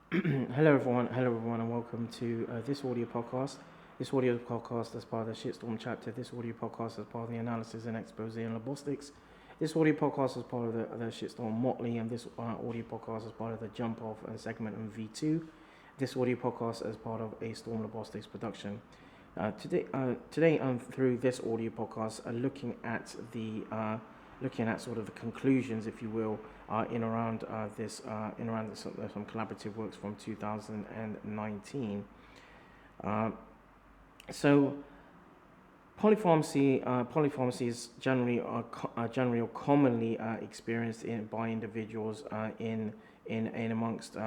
Hello everyone, and welcome to this audio podcast. This audio podcast is part of the ShiZMode Chapter. This audio podcast is part of the analysis and expose in robotics. This audio podcast is part of the ShiZMode Motley, and this audio podcast is part of the Jump Off segment in V2. This audio podcast is part of a Storm Robotics production. Today, through this audio podcast, looking at sort of the conclusions, if you will, in around some collaborative works from 2019. So polypharmacy is generally or commonly experienced by individuals amongst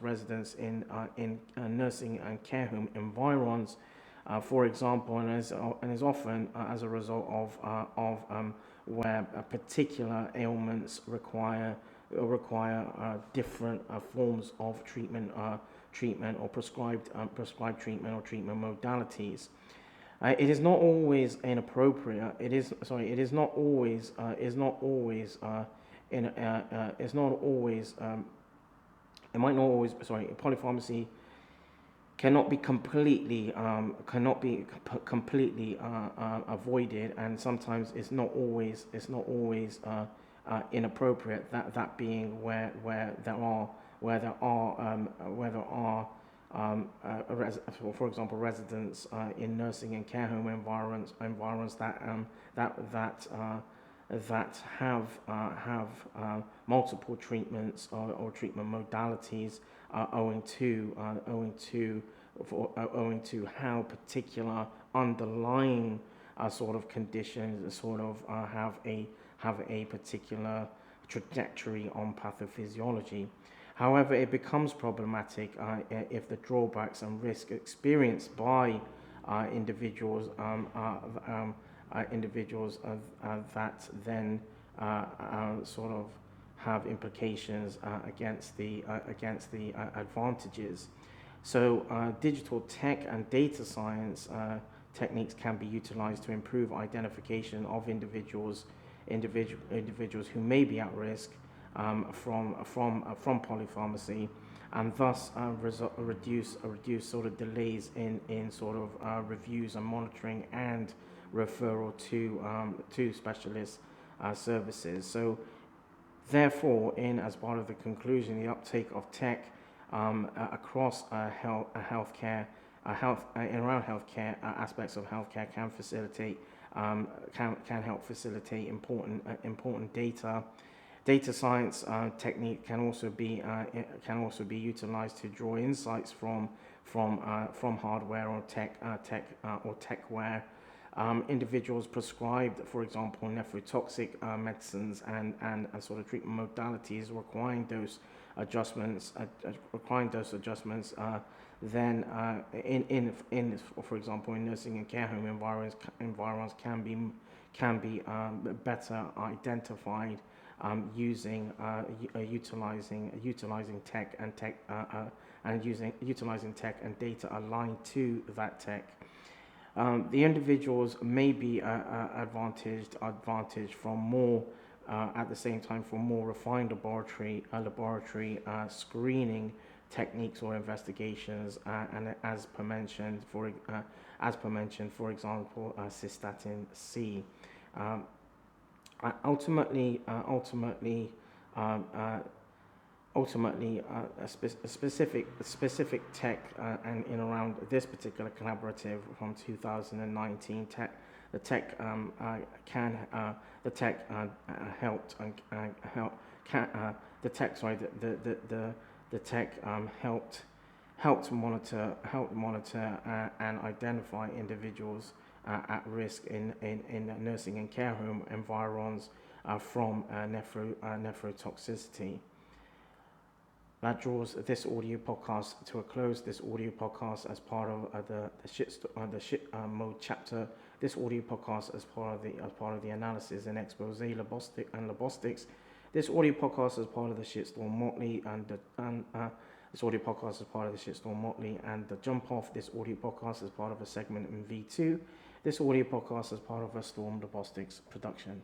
residents in nursing and care home environs, for example, and is often as a result of where particular ailments require different forms of treatment or prescribed treatment or treatment modalities. It is not always inappropriate. It is not always polypharmacy cannot be completely avoided, and sometimes it's not always inappropriate. That being where there are for example, residents in nursing and care home environments that have multiple treatments or treatment modalities, owing to how particular underlying sort of conditions have a particular trajectory on pathophysiology. However, it becomes problematic if the drawbacks and risk experienced by individuals that then sort of have implications against the advantages. So digital tech and data science techniques can be utilized to improve identification of individuals who may be at risk from polypharmacy, and thus reduce sort of delays in sort of reviews and monitoring and referral to specialist services. So therefore, as part of the conclusion, the uptake of tech across healthcare, in around healthcare aspects of healthcare can facilitate can help facilitate important data science technique can also be utilized to draw insights from hardware or techware. Individuals prescribed, for example, nephrotoxic medicines and sort of treatment modalities requiring dose adjustments. Then, for example, in nursing and care home environments can be better identified utilizing tech and utilizing tech and data aligned to that tech. The individuals may be advantaged from more, at the same time, from more refined laboratory screening techniques or investigations, and as per mentioned, for example, cystatin C. Ultimately, a specific tech and in around this particular collaborative from 2019, helped monitor and identify individuals at risk in nursing and care home environs from nephrotoxicity. That draws this audio podcast to a close. This audio podcast as part of the ShiZMode Chapter. This audio podcast as part of the analysis and expose robotics. This audio podcast is part of the ShiZMode Motley this audio podcast is part of the ShiZMode Motley and the Jump Off. This audio podcast is part of a segment in V2. This audio podcast is part of a Storm Robotics production.